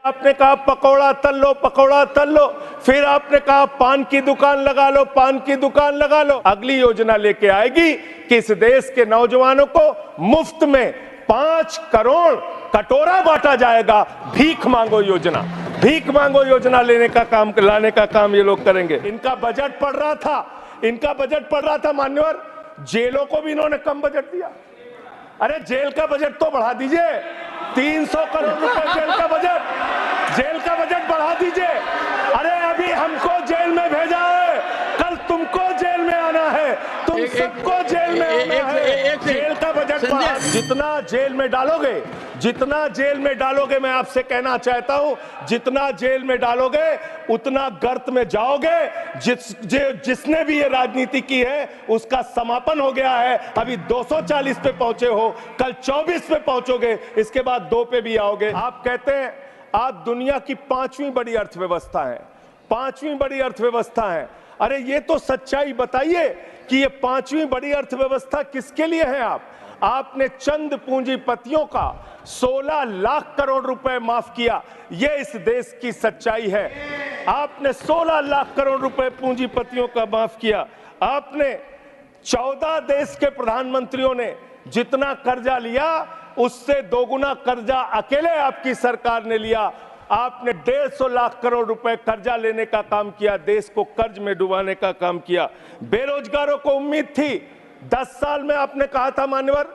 आपने कहा पकौड़ा तल लो, पकौड़ा तल लो, फिर आपने कहा पान की दुकान लगा लो, पान की दुकान लगा लो। अगली योजना लेके आएगी कि इस देश के नौजवानों को मुफ्त में 5 करोड़ कटोरा बांटा जाएगा। भीख मांगो योजना, भीख मांगो योजना लाने का काम ये लोग करेंगे। इनका बजट पड़ रहा था, मान्यवर, जेलों को भी इन्होंने कम बजट दिया। अरे जेल का बजट तो बढ़ा दीजिए, 300 करोड़ रुपए जेल का बजट बढ़ा दीजिए। अरे अभी हमको जेल में भेजा है, कल तुमको जेल में आना है, तुम सबको जेल में आना है। जेल का बजट बढ़ा, जितना जेल में डालोगे, मैं आपसे कहना चाहता हूं, जितना जेल में डालोगे उतना गर्त में जाओगे। जिसने भी ये राजनीति की है उसका समापन हो गया है। अभी 240 पे पहुंचे हो, कल 24 पे पहुंचोगे, इसके बाद 2 पे भी आओगे। आप कहते हैं आप दुनिया की 5वीं बड़ी अर्थव्यवस्था है, 5वीं बड़ी अर्थव्यवस्था है। अरे ये तो सच्चाई बताइए कि ये 5वीं बड़ी अर्थव्यवस्था किसके लिए है? आपने चंद पूंजीपतियों का 16 लाख करोड़ रुपए माफ किया, ये इस देश की सच्चाई है। आपने 16 लाख करोड़ रुपए पूंजीपतियों का माफ किया। आपने 14 देश के प्रधानमंत्रियों ने जितना कर्जा लिया उससे दोगुना कर्जा अकेले आपकी सरकार ने लिया। आपने 150 लाख करोड़ रुपए कर्जा लेने का काम किया, देश को कर्ज में डुबाने का काम किया। बेरोजगारों को उम्मीद थी, 10 साल में आपने कहा था मान्यवर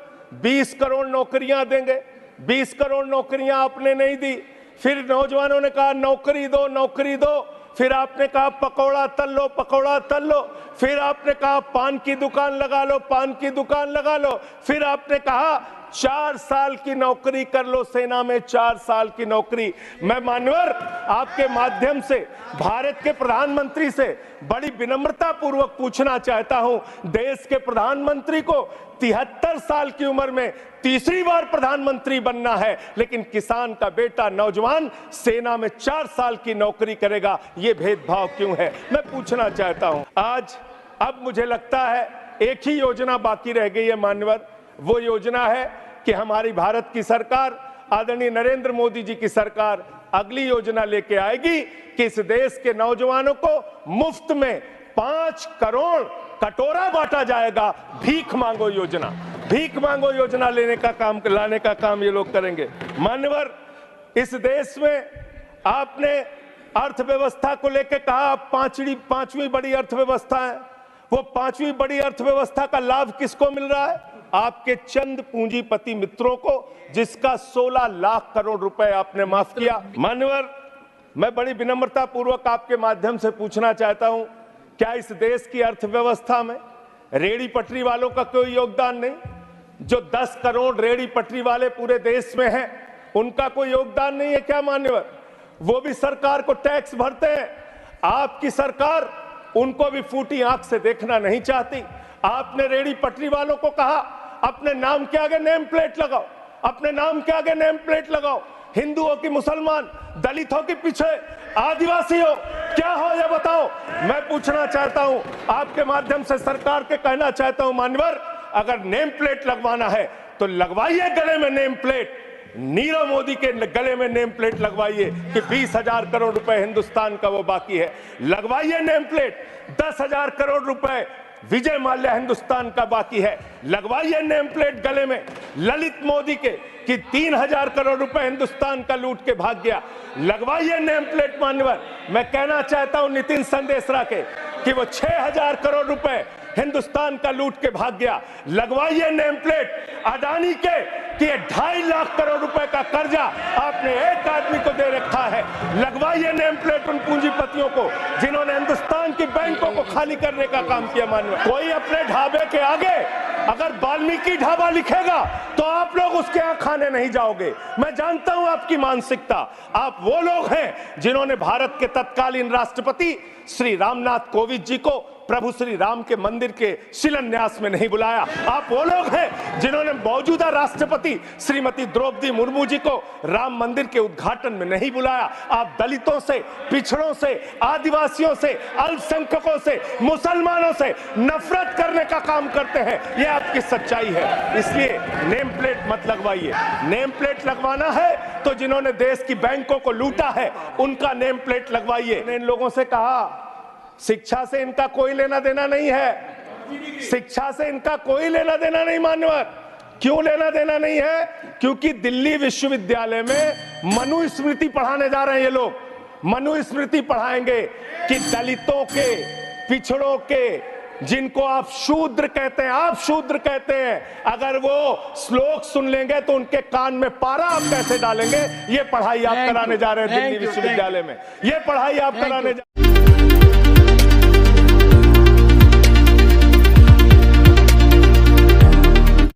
20 करोड़ नौकरियां देंगे, 20 करोड़ नौकरियां आपने नहीं दी। फिर नौजवानों ने कहा नौकरी दो, नौकरी दो। फिर आपने कहा पकौड़ा तल लो, पकौड़ा तल लो। फिर आपने कहा पान की दुकान लगा लो, पान की दुकान लगा लो। फिर आपने कहा 4 साल की नौकरी कर लो, सेना में 4 साल की नौकरी। मैं मान्यवर आपके माध्यम से भारत के प्रधानमंत्री से बड़ी विनम्रता पूर्वक पूछना चाहता हूं, देश के प्रधानमंत्री को 73 साल की उम्र में तीसरी बार प्रधानमंत्री बनना है, लेकिन किसान का बेटा नौजवान सेना में 4 साल की नौकरी करेगा, ये भेदभाव क्यों है? मैं पूछना चाहता हूं। अब मुझे लगता है एक ही योजना बाकी रह गई है मान्यवर, वो योजना है कि हमारी भारत की सरकार, आदरणीय नरेंद्र मोदी जी की सरकार अगली योजना लेके आएगी कि इस देश के नौजवानों को मुफ्त में 5 करोड़ कटोरा बांटा जाएगा। भीख मांगो योजना, भीख मांगो योजना लाने का काम ये लोग करेंगे। मान्यवर, इस देश में आपने अर्थव्यवस्था को लेकर कहा 5वीं बड़ी अर्थव्यवस्था है। वो 5वीं बड़ी अर्थव्यवस्था का लाभ किसको मिल रहा है? आपके चंद पूंजीपति मित्रों को, जिसका 16 लाख करोड़ रुपए आपने माफ किया। मान्यवर, मैं बड़ी विनम्रता पूर्वक आपके माध्यम से पूछना चाहता हूं, क्या इस देश की अर्थव्यवस्था में रेहड़ी पटरी वालों का कोई योगदान नहीं? जो 10 करोड़ रेहड़ी पटरी वाले पूरे देश में हैं, उनका कोई योगदान नहीं है क्या मान्यवर? वो भी सरकार को टैक्स भरते हैं। आपकी सरकार उनको भी फूटी आंख से देखना नहीं चाहती। आपने रेहड़ी पटरी वालों को कहा अपने नाम के आगे नेम प्लेट लगाओ, अपने नाम के आगे नेम प्लेट लगाओ। हिंदू हो कि मुसलमान, दलित हो कि पीछे, आदिवासी हो, क्या हो ये बताओ। मैं पूछना चाहता हूं, आपके माध्यम से सरकार के कहना चाहता हूं, मान्यवर, अगर नेम प्लेट लगवाना है तो लगवाइए गले में नेम प्लेट। नीरव मोदी के गले में नेम प्लेट लगवाइए कि 20,000 करोड़ रुपए हिंदुस्तान का वो बाकी है, लगवाइए नेम प्लेट। 10,000 करोड़ रुपए विजय माल्या हिंदुस्तान का बाकी है, लगवाइए नेम प्लेट गले में ललित मोदी के कि 3,000 करोड़ रुपए हिंदुस्तान का लूट के भाग गया, लगवाइए नेम प्लेट। मान्यवर, मैं कहना चाहता हूं नितिन संदेशरा के कि वो 6,000 करोड़ रुपए हिंदुस्तान का लूट के भाग गया, लगवाइए नेम प्लेट। अडानी के कि 2.5 लाख करोड़ रुपए का कर्जा आपने एक आदमी को दे रखा है, लगवाइए नेम प्लेट उन पूंजीपतियों को जिन्होंने हिंदुस्तान की बैंकों को खाली करने का काम किया। मानव कोई अपने ढाबे के आगे अगर वाल्मीकि ढाबा लिखेगा तो आप लोग उसके यहाँ खाने नहीं जाओगे। मैं जानता हूं आपकी मानसिकता। आप वो लोग हैं जिन्होंने भारत के तत्कालीन राष्ट्रपति श्री रामनाथ कोविंद जी को प्रभु श्री राम के मंदिर के शिलान्यास में नहीं बुलाया। आप वो लोग हैं जिन्होंने मौजूदा राष्ट्रपति श्रीमती द्रौपदी मुर्मू जी को राम मंदिर के उद्घाटन में नहीं बुलाया। आप दलितों से, पिछड़ों से, आदिवासियों से, अल्पसंख्यकों से, मुसलमानों से नफरत करने का काम करते हैं। यह आपकी सच्चाई है। इसलिए नेम प्लेट मत लगवाइए। नेम प्लेट लगवाना है तो जिन्होंने देश की बैंकों को लूटा है उनका नेम प्लेट लगवाइए। इन लोगों से कहा शिक्षा से इनका कोई लेना देना नहीं है। शिक्षा से इनका कोई लेना देना नहीं। मान्यवर, क्यों लेना देना नहीं है? क्योंकि दिल्ली विश्वविद्यालय में मनुस्मृति पढ़ाने जा रहे हैं ये लोग। मनुस्मृति पढ़ाएंगे कि दलितों के, पिछड़ों के, जिनको आप शूद्र कहते हैं, आप शूद्र कहते हैं, अगर वो श्लोक सुन लेंगे तो उनके कान में पारा आप कैसे डालेंगे? ये पढ़ाई आप कराने जा रहे हैं दिल्ली विश्वविद्यालय में। ये पढ़ाई आप कराने